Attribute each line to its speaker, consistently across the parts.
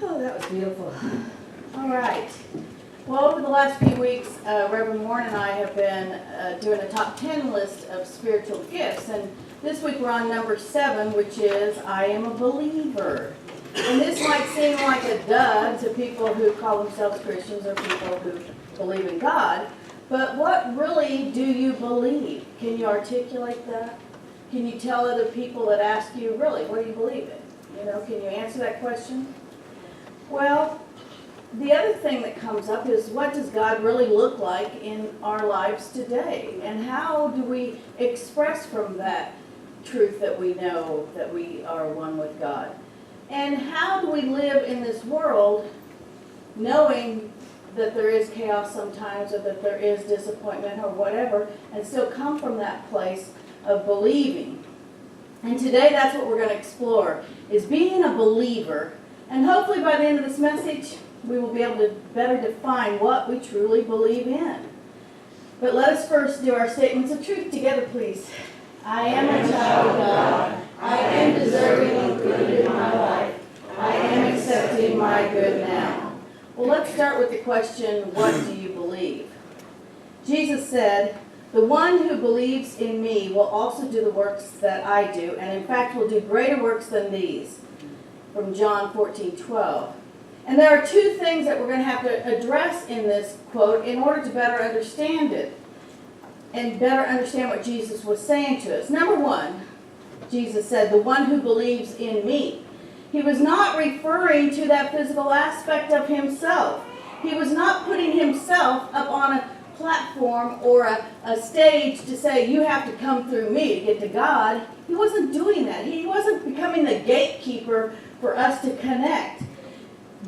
Speaker 1: Oh, that was beautiful. All right. Well, over the last few weeks, Reverend Warren and I have been doing a top 10 list of spiritual gifts. And this week we're on number 7, which is I am a believer. And this might seem like a dud to people who call themselves Christians or people who believe in God. But what really do you believe? Can you articulate that? Can you tell other people that ask you, really, what do you believe in? Can you answer that question? Well, the other thing that comes up is what does God really look like in our lives today? And how do we express from that truth that we know that we are one with God? And how do we live in this world knowing that there is chaos sometimes or that there is disappointment or whatever and still come from that place of believing? And today that's what we're going to explore, is being a believer. And hopefully by the end of this message, we will be able to better define what we truly believe in. But let us first do our statements of truth together, please. I am a child of God. I am deserving of good in my life. I am accepting my good now. Well, let's start with the question, what do you believe? Jesus said, the one who believes in me will also do the works that I do, and in fact will do greater works than these. From John 14:12. And there are two things that we're going to have to address in this quote in order to better understand it and better understand what Jesus was saying to us. Number one, Jesus said, the one who believes in me. He was not referring to that physical aspect of himself. He was not putting himself up on a platform or a stage to say, you have to come through me to get to God. He wasn't doing that. He wasn't becoming the gatekeeper for us to connect.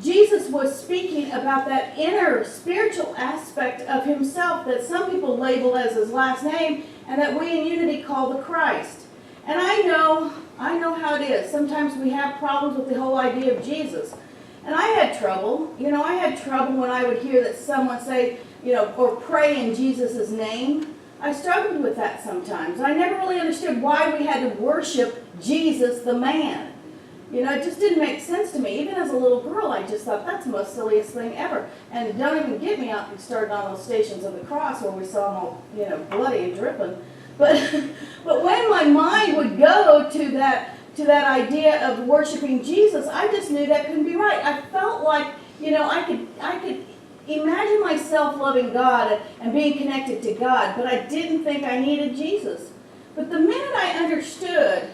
Speaker 1: Jesus was speaking about that inner spiritual aspect of himself that some people label as his last name and that we in Unity call the Christ. And I know how it is. Sometimes we have problems with the whole idea of Jesus. And I had trouble. I had trouble when I would hear that someone say, or pray in Jesus' name. I struggled with that sometimes. I never really understood why we had to worship Jesus the man. It just didn't make sense to me. Even as a little girl, I just thought, that's the most silliest thing ever. And don't even get me out and started on those Stations of the Cross where we saw them all, bloody and dripping. But when my mind would go to that idea of worshiping Jesus, I just knew that couldn't be right. I felt like, I could imagine myself loving God and being connected to God, but I didn't think I needed Jesus. But the minute I understood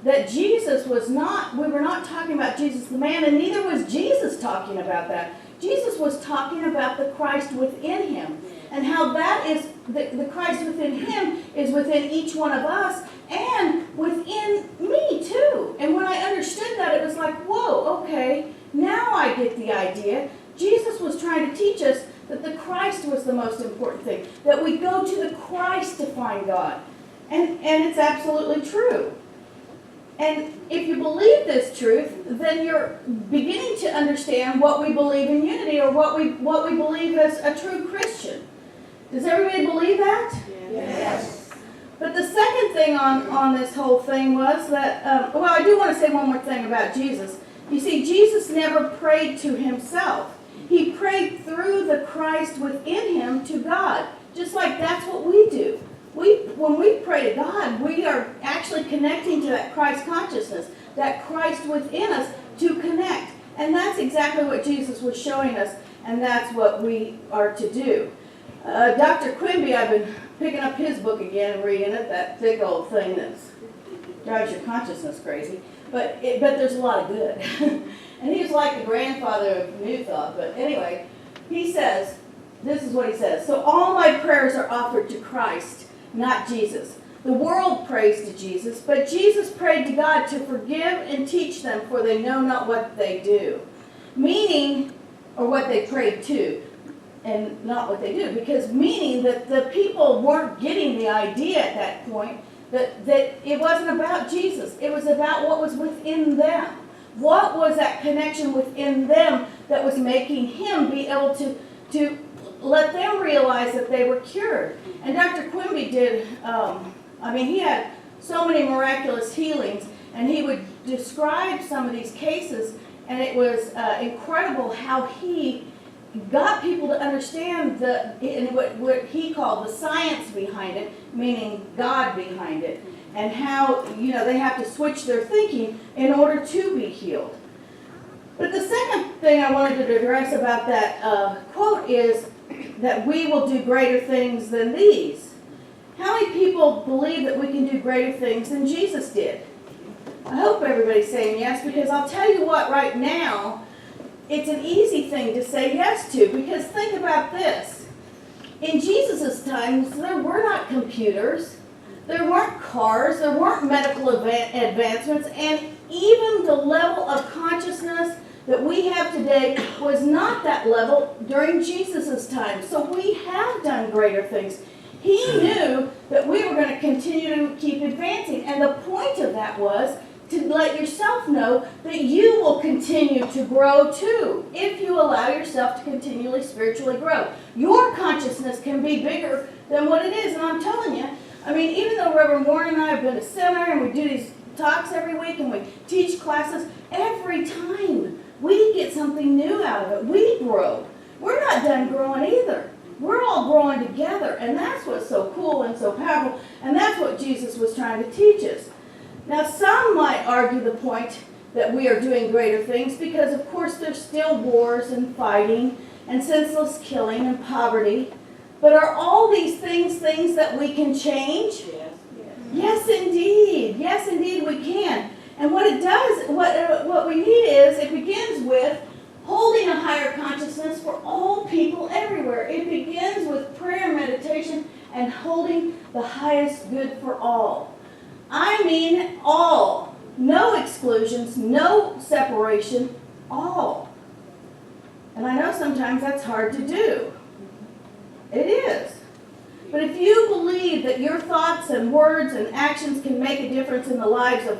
Speaker 1: that Jesus was not, we were not talking about Jesus the man, and neither was Jesus talking about that. Jesus was talking about the Christ within him, and how that is, the Christ within him is within each one of us, and within me too. And when I understood that, it was like, whoa, okay, now I get the idea. Jesus was trying to teach us that the Christ was the most important thing, that we go to the Christ to find God. And it's absolutely true. And if you believe this truth, then you're beginning to understand what we believe in Unity, or what we believe as a true Christian. Does everybody believe that?
Speaker 2: Yes.
Speaker 1: But the second thing on this whole thing was that, I do want to say one more thing about Jesus. You see, Jesus never prayed to himself. He prayed through the Christ within him to God, just like that's what we do. When we pray to God, we are actually connecting to that Christ consciousness, that Christ within us to connect. And that's exactly what Jesus was showing us, and that's what we are to do. Dr. Quimby, I've been picking up his book again and reading it, that thick old thing that drives your consciousness crazy. But there's a lot of good. And he was like the grandfather of New Thought. But anyway, he says, this is what he says, so all my prayers are offered to Christ, not Jesus. The world prays to Jesus, but Jesus prayed to God to forgive and teach them, for they know not what they do. Meaning, or what they prayed to, and not what they do. Because meaning that the people weren't getting the idea at that point that it wasn't about Jesus. It was about what was within them. What was that connection within them that was making him be able to let them realize that they were cured. And Dr. Quimby did, he had so many miraculous healings, and he would describe some of these cases, and it was incredible how he got people to understand what he called the science behind it, meaning God behind it, and how they have to switch their thinking in order to be healed. But the second thing I wanted to address about that quote is that we will do greater things than these. How many people believe that we can do greater things than Jesus did? I hope everybody's saying yes, because I'll tell you what, right now, it's an easy thing to say yes to, because think about this. In Jesus' times, there were not computers, there weren't cars, there weren't medical advancements, and even the level of consciousness that we have today was not that level during Jesus' time. So we have done greater things. He knew that we were going to continue to keep advancing, and the point of that was to let yourself know that you will continue to grow too, if you allow yourself to continually spiritually grow. Your consciousness can be bigger than what it is, and I'm telling you, even though Reverend Warren and I have been to seminar and we do these talks every week and we teach classes, every time we get something new out of it. We grow. We're not done growing either. We're all growing together, and that's what's so cool and so powerful, and that's what Jesus was trying to teach us. Now, some might argue the point that we are doing greater things because, of course, there's still wars and fighting and senseless killing and poverty. But are all these things that we can change?
Speaker 2: Yes.
Speaker 1: Yes, indeed. Yes, indeed, we can. And what it does, what we need is, it begins with holding a higher consciousness for all people everywhere. It begins with prayer and meditation and holding the highest good for all. I mean all. No exclusions, no separation, all. And I know sometimes that's hard to do. It is. But if you believe that your thoughts and words and actions can make a difference in the lives of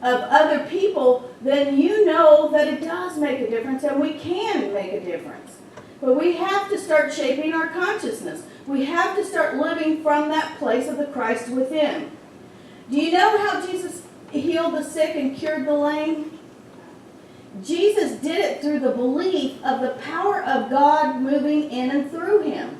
Speaker 1: other people, then you know that it does make a difference, and we can make a difference. But we have to start shaping our consciousness. We have to start living from that place of the Christ within. Do you know how Jesus healed the sick and cured the lame? Jesus did it through the belief of the power of God moving in and through him,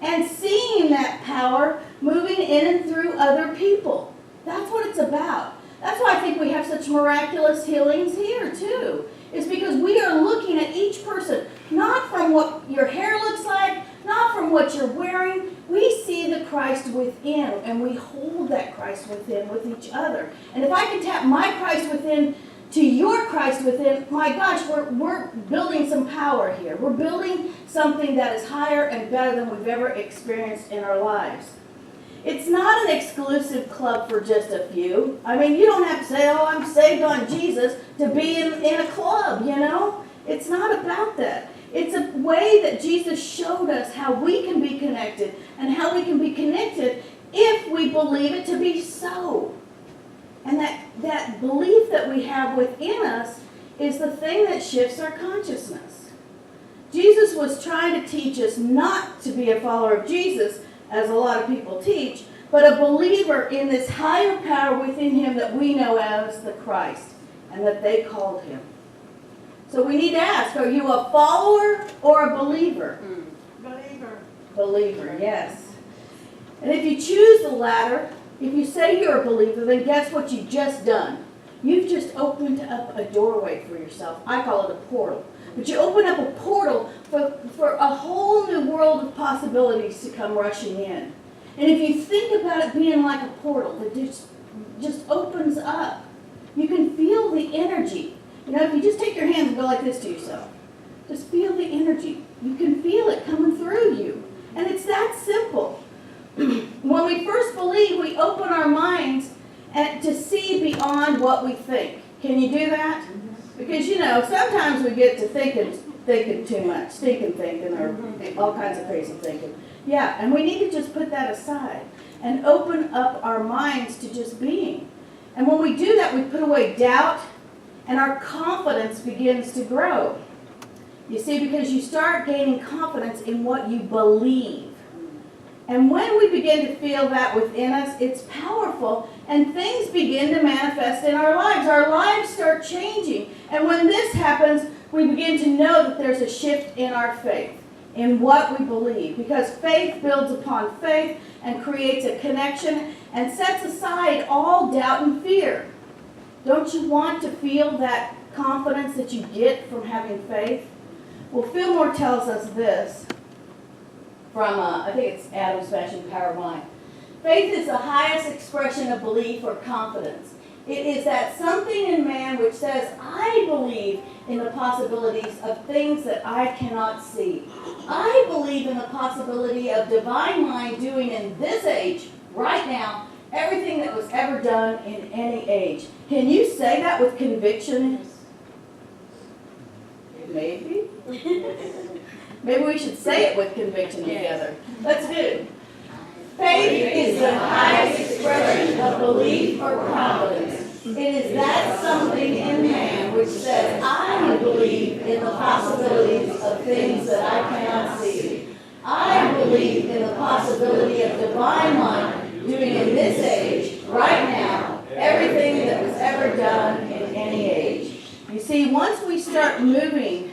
Speaker 1: and seeing that power moving in and through other people. That's what it's about. That's why I think we have such miraculous healings here, too. It's because we are looking at each person, not from what your hair looks like, not from what you're wearing. We see the Christ within, and we hold that Christ within with each other. And if I can tap my Christ within to your Christ within, my gosh, we're building some power here. We're building something that is higher and better than we've ever experienced in our lives. It's not an exclusive club for just a few. You don't have to say, oh, I'm saved on Jesus to be in a club, It's not about that. It's a way that Jesus showed us how we can be connected, and how we can be connected if we believe it to be so. And that belief that we have within us is the thing that shifts our consciousness. Jesus was trying to teach us not to be a follower of Jesus, as a lot of people teach, but a believer in this higher power within him that we know as the Christ, and that they called him. So we need to ask, are you a follower or a believer?
Speaker 2: Believer.
Speaker 1: Believer, yes. And if you choose the latter, if you say you're a believer, then guess what you've just done? You've just opened up a doorway for yourself. I call it a portal. But you open up a portal for a whole new world of possibilities to come rushing in. And if you think about it being like a portal that just opens up, you can feel the energy. If you just take your hands and go like this to yourself, just feel the energy. You can feel it coming through you. And it's that simple. When we first believe, we open our minds to see beyond what we think. Can you do that? Because, sometimes we get to thinking too much, stinking thinking, or all kinds of crazy thinking. Yeah, and we need to just put that aside and open up our minds to just being. And when we do that, we put away doubt, and our confidence begins to grow. You see, because you start gaining confidence in what you believe. And when we begin to feel that within us, it's powerful, and things begin to manifest in our lives. Our lives start changing. And when this happens, we begin to know that there's a shift in our faith, in what we believe, because faith builds upon faith and creates a connection and sets aside all doubt and fear. Don't you want to feel that confidence that you get from having faith? Well, Fillmore tells us this from, I think it's Adam Smashing Power of Mind. Faith is the highest expression of belief or confidence. It is that something in man which says, I believe in the possibilities of things that I cannot see. I believe in the possibility of divine mind doing in this age, right now, everything that was ever done in any age. Can you say that with conviction? Maybe. Maybe we should say it with conviction together. Let's do. Faith is the highest expression of belief or confidence. It is that something in man which says, I believe in the possibilities of things that I cannot see. I believe in the possibility of divine mind doing in this age, right now, everything that was ever done in any age. You see, once we start moving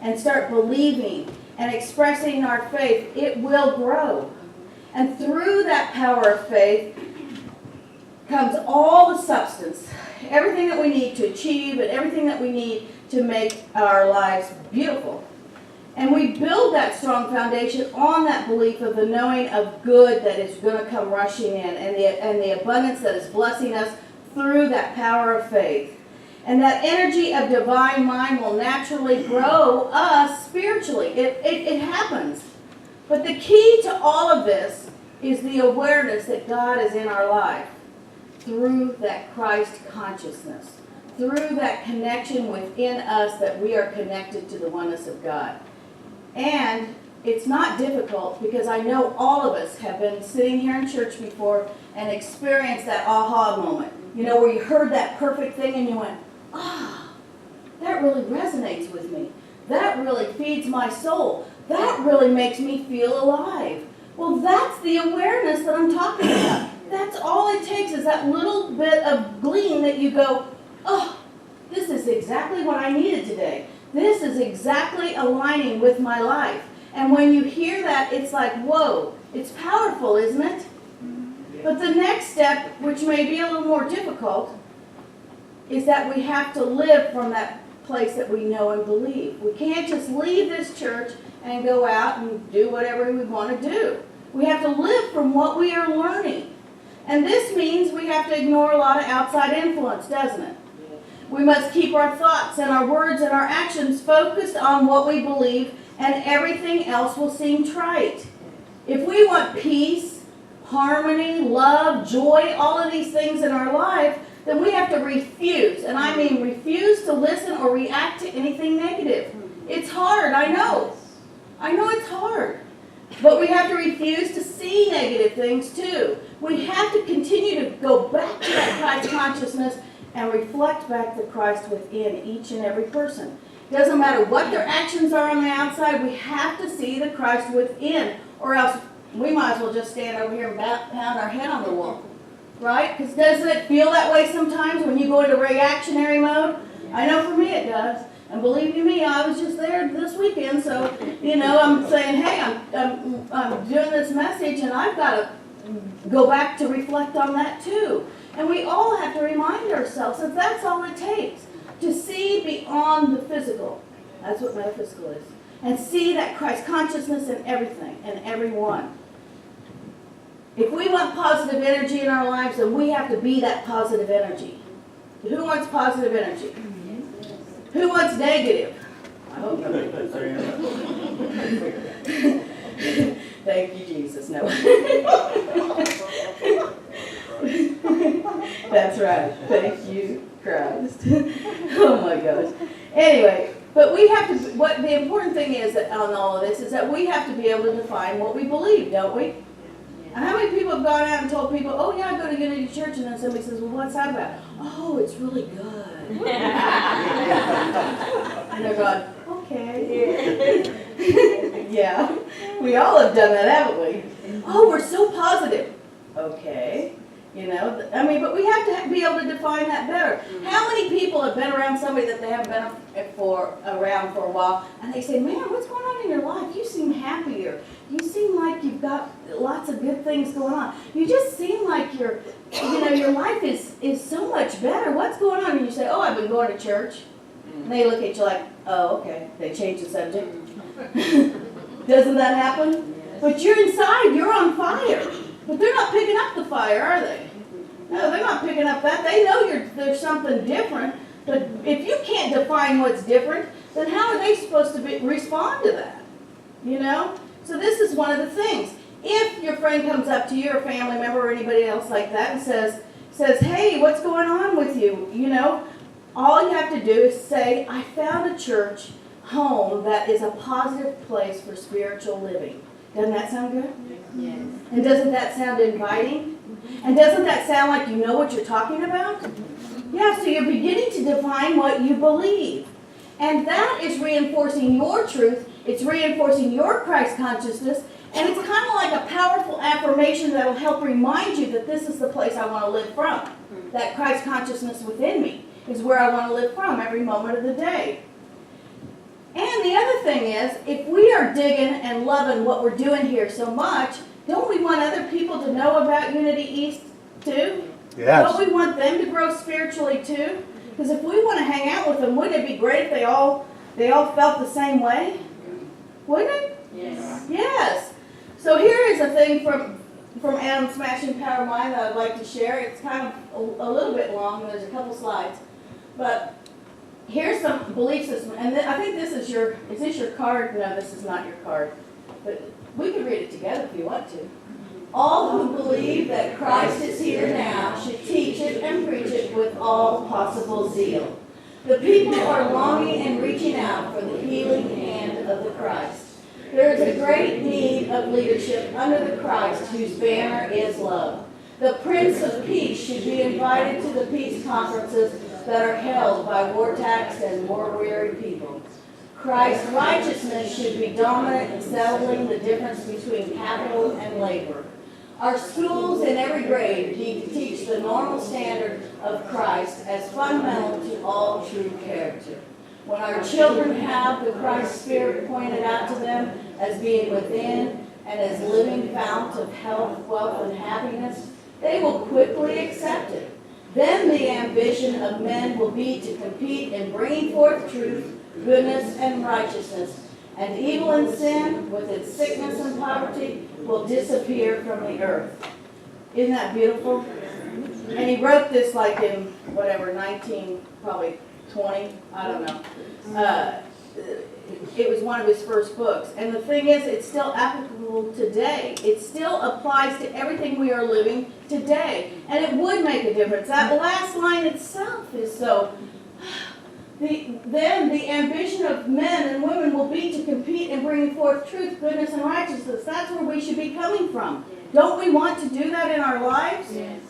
Speaker 1: and start believing and expressing our faith, it will grow. And through that power of faith comes all the substance, everything that we need to achieve and everything that we need to make our lives beautiful. And we build that strong foundation on that belief of the knowing of good that is going to come rushing in and the abundance that is blessing us through that power of faith. And that energy of divine mind will naturally grow us spiritually. It happens. But the key to all of this is the awareness that God is in our life through that Christ consciousness, through that connection within us that we are connected to the oneness of God. And it's not difficult because I know all of us have been sitting here in church before and experienced that aha moment. You know, where you heard that perfect thing and you went, that really resonates with me. That really feeds my soul. That really makes me feel alive. Well, that's the awareness that I'm talking about. That's all it takes is that little bit of gleam that you go, this is exactly what I needed today. This is exactly aligning with my life. And when you hear that, it's like, whoa, it's powerful, isn't it? But the next step, which may be a little more difficult, is that we have to live from that place that we know and believe. We can't just leave this church and go out and do whatever we want to do. We have to live from what we are learning. And this means we have to ignore a lot of outside influence, doesn't it? We must keep our thoughts and our words and our actions focused on what we believe, and everything else will seem trite. If we want peace, harmony, love, joy, all of these things in our life, then we have to refuse, and I mean refuse to listen or react to anything negative. It's hard, I know. I know it's hard. But we have to refuse to see negative things too. We have to continue to go back to that Christ consciousness and reflect back the Christ within each and every person. It doesn't matter what their actions are on the outside, we have to see the Christ within, or else we might as well just stand over here and pound our head on the wall. Right? Because doesn't it feel that way sometimes when you go into reactionary mode? I know for me it does. And believe you me, I was just there this weekend, so, I'm saying, hey, I'm doing this message, and I've got to go back to reflect on that too. And we all have to remind ourselves that that's all it takes, to see beyond the physical. That's what metaphysical is. And see that Christ consciousness in everything and everyone. If we want positive energy in our lives, then we have to be that positive energy. Who wants positive energy? Who wants negative? I hope nobody puts their hand up. Thank you, Jesus. No. That's right. Thank you, Christ. Oh my gosh. Anyway, but we have to, what the important thing is that on all of this is that we have to be able to define what we believe, don't we? And how many people have gone out and told people, oh yeah, I go to Unity Church, and then somebody says, well, what's that about? Oh, it's really good. And they're going, okay. Yeah, we all have done that, haven't we? Oh, we're so positive. Okay. You know, I mean, but we have to be able to define that better. How many people have been around somebody that they haven't been around for a while, and they say, man, what's going on in your life? You seem happier. You seem like you've got lots of good things going on. You just seem like your life is so much better. What's going on? And you say, oh, I've been going to church. And they look at you like, oh, okay. They change the subject. Doesn't that happen? But you're inside. You're on fire. But they're not picking up the fire, are they? No, they're not picking up that. They know there's something different. But if you can't define what's different, then how are they supposed to respond to that? You know? So this is one of the things. If your friend comes up to you, or family member, or anybody else like that, and says, hey, what's going on with you? You know, all you have to do is say, I found a church home that is a positive place for spiritual living. Doesn't that sound good?
Speaker 2: Yes.
Speaker 1: And doesn't that sound inviting? And doesn't that sound like you know what you're talking about? Yeah, so you're beginning to define what you believe. And that is reinforcing your truth. It's reinforcing your Christ consciousness. And it's kind of like a powerful affirmation that will help remind you that this is the place I want to live from. That Christ consciousness within me is where I want to live from every moment of the day. And the other thing is, if we are digging and loving what we're doing here so much, don't we want other people to know about Unity East too?
Speaker 3: Yes.
Speaker 1: Don't we want them to grow spiritually too? Because if we want to hang out with them, wouldn't it be great if they all felt the same way? Wouldn't it?
Speaker 2: Yes.
Speaker 1: Yes. So here is a thing from Adam's Smashing Power Mind that I'd like to share. It's kind of a little bit long, and there's a couple slides. But here's some belief system. And I think is this your card? No, this is not your card. But we could read it together if you want to. All who believe that Christ is here now should teach it and preach it with all possible zeal. The people are longing and reaching out for the healing hand of the Christ. There is a great need of leadership under the Christ whose banner is love. The Prince of Peace should be invited to the peace conferences that are held by war-taxed and war-weary people. Christ's righteousness should be dominant in settling the difference between capital and labor. Our schools in every grade need to teach the normal standard of Christ as fundamental to all true character. When our children have the Christ Spirit pointed out to them as being within and as living fount of health, wealth, and happiness, they will quickly accept it. Then the ambition of men will be to compete in bringing forth truth, goodness, and righteousness, and evil and sin, with its sickness and poverty, will disappear from the earth. Isn't that beautiful? And he wrote this like in, whatever, 1920, I don't know. It was one of his first books. And the thing is, it's still applicable today. It still applies to everything we are living today. And it would make a difference. That last line itself is so... Then the ambition of men and women will be to compete in bringing forth truth, goodness, and righteousness. That's where we should be coming from. Don't we want to do that in our lives?
Speaker 2: Yes.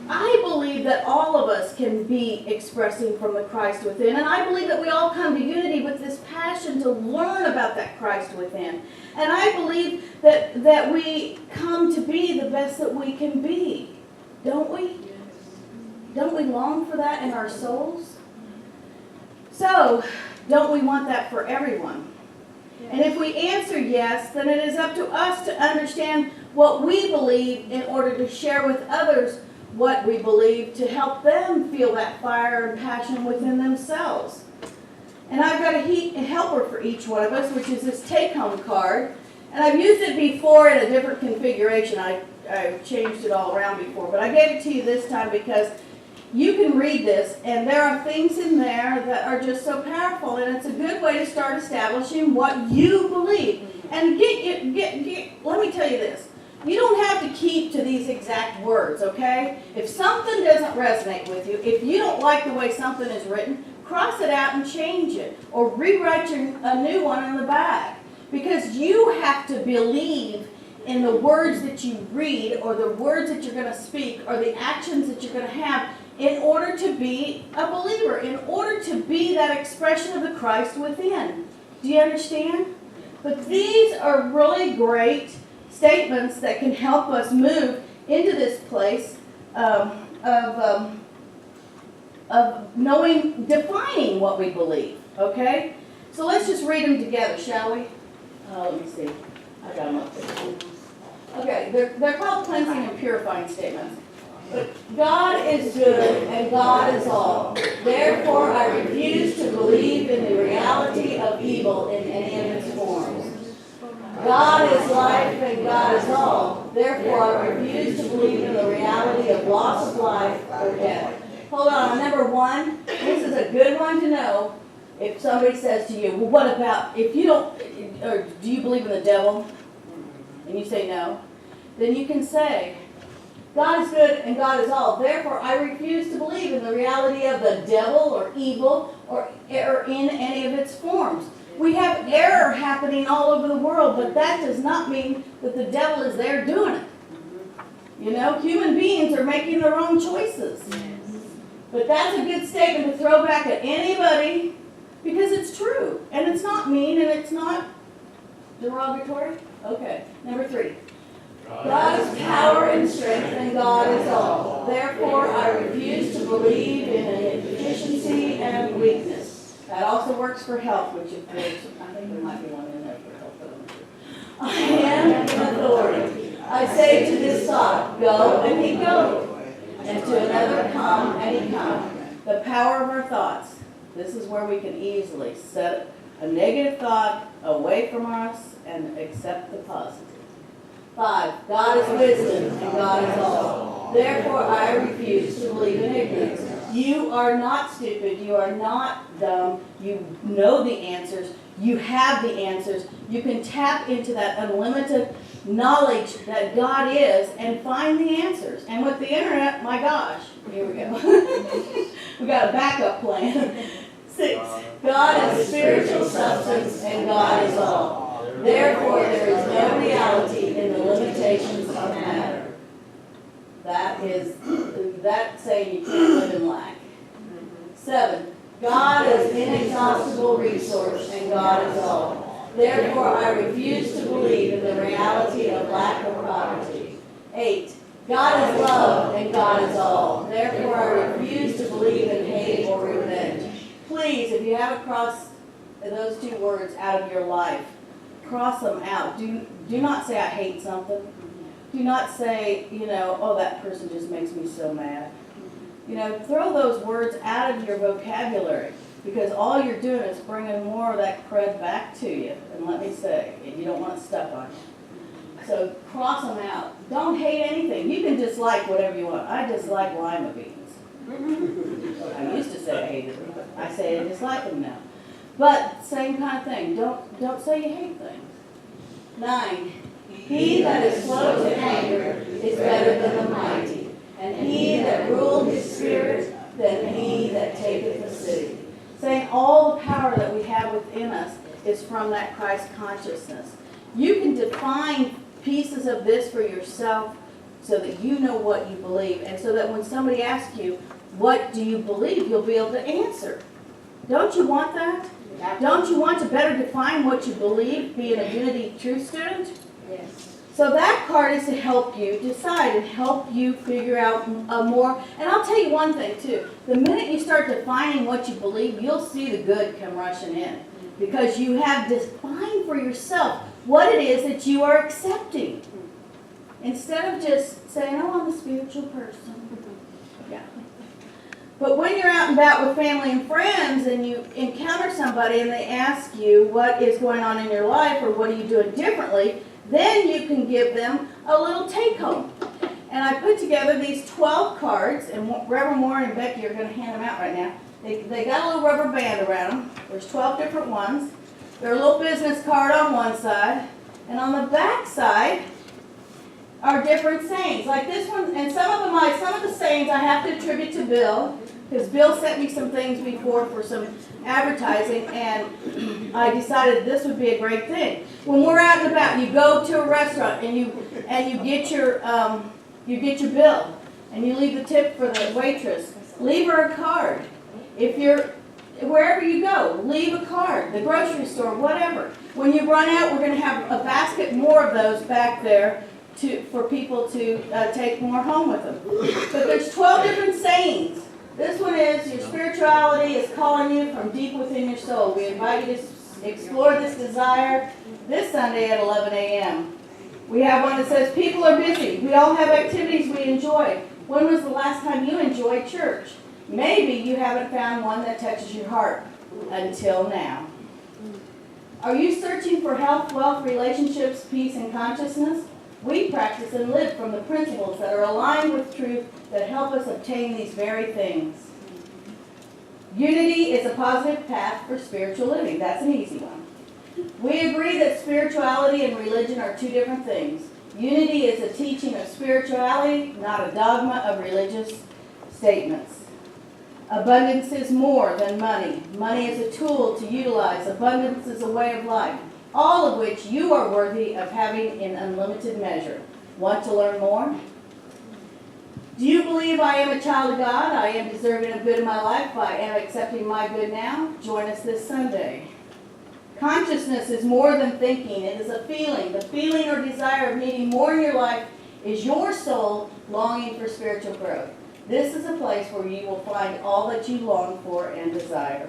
Speaker 1: I believe that all of us can be expressing from the Christ within. And I believe that we all come to unity with this passion to learn about that Christ within. And I believe that we come to be the best that we can be. Don't we?
Speaker 2: Yes.
Speaker 1: Don't we long for that in our souls? So, don't we want that for everyone? And if we answer yes, then it is up to us to understand what we believe in order to share with others what we believe to help them feel that fire and passion within themselves. And I've got a helper for each one of us, which is this take-home card. And I've used it before in a different configuration. I've changed it all around before, but I gave it to you this time because you can read this, and there are things in there that are just so powerful, and it's a good way to start establishing what you believe. And let me tell you this. You don't have to keep to these exact words, okay? If something doesn't resonate with you, if you don't like the way something is written, cross it out and change it, or rewrite a new one in the back. Because you have to believe in the words that you read, or the words that you're going to speak, or the actions that you're going to have, in order to be a believer, in order to be that expression of the Christ within. Do you understand? But these are really great statements that can help us move into this place knowing, defining what we believe, okay? So let's just read them together, shall we? Let me see. I got them up there. Okay, they're called cleansing and purifying statements. But God is good and God is all. Therefore, I refuse to believe in the reality of evil in any of its forms. God is life and God is all. Therefore, I refuse to believe in the reality of loss of life or death. Hold on, number one, this is a good one to know. If somebody says to you, well, what about, if you don't, or do you believe in the devil? And you say no. Then you can say, God is good and God is all. Therefore, I refuse to believe in the reality of the devil or evil or in any of its forms. We have error happening all over the world, but that does not mean that the devil is there doing it. You know, human beings are making their own choices. But that's a good statement to throw back at anybody because it's true. And it's not mean and it's not derogatory. Okay, number three. God is power and strength and God is all. Therefore, I refuse to believe in an deficiency and weakness. That also works for health, which is good. I think there might be one in there for health. I am in authority. I say to this thought, go, and he goes. And to another, come, and he comes. The power of our thoughts. This is where we can easily set a negative thought away from us and accept the positive. 5. God is wisdom and God is all. Therefore, I refuse to believe in ignorance. You are not stupid. You are not dumb. You know the answers. You have the answers. You can tap into that unlimited knowledge that God is and find the answers. And with the internet, my gosh, here we go. We got a backup plan. 6. God is spiritual substance and God is all. Therefore, there is no reality in the limitations of matter. That's saying you can't live in lack. 7. God is inexhaustible resource and God is all. Therefore, I refuse to believe in the reality of lack or poverty. 8. God is love and God is all. Therefore, I refuse to believe in hate or revenge. Please, if you haven't crossed those two words out of your life, cross them out. Do not say I hate something. Do not say, oh, that person just makes me so mad. Throw those words out of your vocabulary because all you're doing is bringing more of that crud back to you. And let me say, you don't want it stuck on you. So cross them out. Don't hate anything. You can dislike whatever you want. I dislike lima beans. I used to say I hated them, but I say I dislike them now. But same kind of thing. Don't say you hate things. 9. He that is slow to anger is better than the mighty, and he that ruled his spirit than he that taketh the city. Saying all the power that we have within us is from that Christ consciousness. You can define pieces of this for yourself so that you know what you believe, and so that when somebody asks you, what do you believe, you'll be able to answer. Don't you want that? Don't you want to better define what you believe, being a Unity Truth student?
Speaker 2: Yes.
Speaker 1: So that part is to help you decide and help you figure out more. And I'll tell you one thing too. The minute you start defining what you believe, you'll see the good come rushing in. Because you have defined for yourself what it is that you are accepting. Instead of just saying, oh, I'm a spiritual person. Yeah. But when you're out and about with family and friends and you encounter somebody and they ask you what is going on in your life or what are you doing differently, then you can give them a little take-home. And I put together these 12 cards, and Reverend Warren and Becky are going to hand them out right now. They got a little rubber band around them. There's 12 different ones. There's a little business card on one side, and on the back side are different sayings. Like this one, and some of the sayings I have to attribute to Bill, because Bill sent me some things before for some advertising, and I decided this would be a great thing. When we're out and about, you go to a restaurant and you get your bill, and you leave the tip for the waitress. Leave her a card. If you're wherever you go, leave a card. The grocery store, whatever. When you run out, we're going to have a basket more of those back there for people to take more home with them. But there's 12 different sayings. This one is, your spirituality is calling you from deep within your soul. We invite you to explore this desire this Sunday at 11 a.m. We have one that says, people are busy. We all have activities we enjoy. When was the last time you enjoyed church? Maybe you haven't found one that touches your heart until now. Are you searching for health, wealth, relationships, peace, and consciousness? We practice and live from the principles that are aligned with truth that help us obtain these very things. Unity is a positive path for spiritual living. That's an easy one. We agree that spirituality and religion are two different things. Unity is a teaching of spirituality, not a dogma of religious statements. Abundance is more than money. Money is a tool to utilize. Abundance is a way of life, all of which you are worthy of having in unlimited measure. Want to learn more? Do you believe I am a child of God? I am deserving of good in my life. I am accepting my good now. Join us this Sunday. Consciousness is more than thinking. It is a feeling. The feeling or desire of needing more in your life is your soul longing for spiritual growth. This is a place where you will find all that you long for and desire.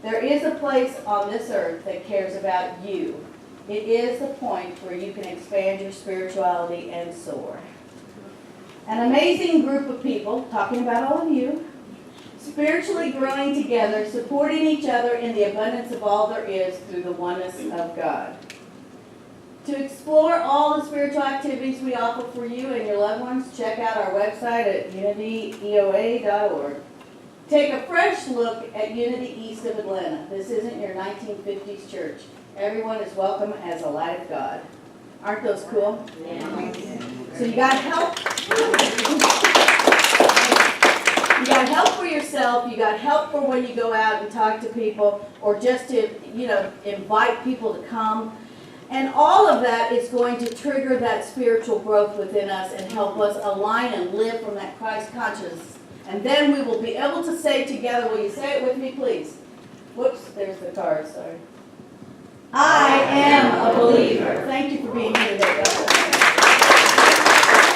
Speaker 1: There is a place on this earth that cares about you. It is the point where you can expand your spirituality and soar. An amazing group of people, talking about all of you, spiritually growing together, supporting each other in the abundance of all there is through the oneness of God. To explore all the spiritual activities we offer for you and your loved ones, check out our website at unityeoa.org. Take a fresh look at Unity East of Atlanta. This isn't your 1950s church. Everyone is welcome as a light of God. Aren't those cool? Yeah. So you got help. You got help for yourself. You got help for when you go out and talk to people, or just to, invite people to come. And all of that is going to trigger that spiritual growth within us and help us align and live from that Christ consciousness. And then we will be able to say together, will you say it with me, please? Whoops, there's the card, sorry. I am a believer. Thank you for being here.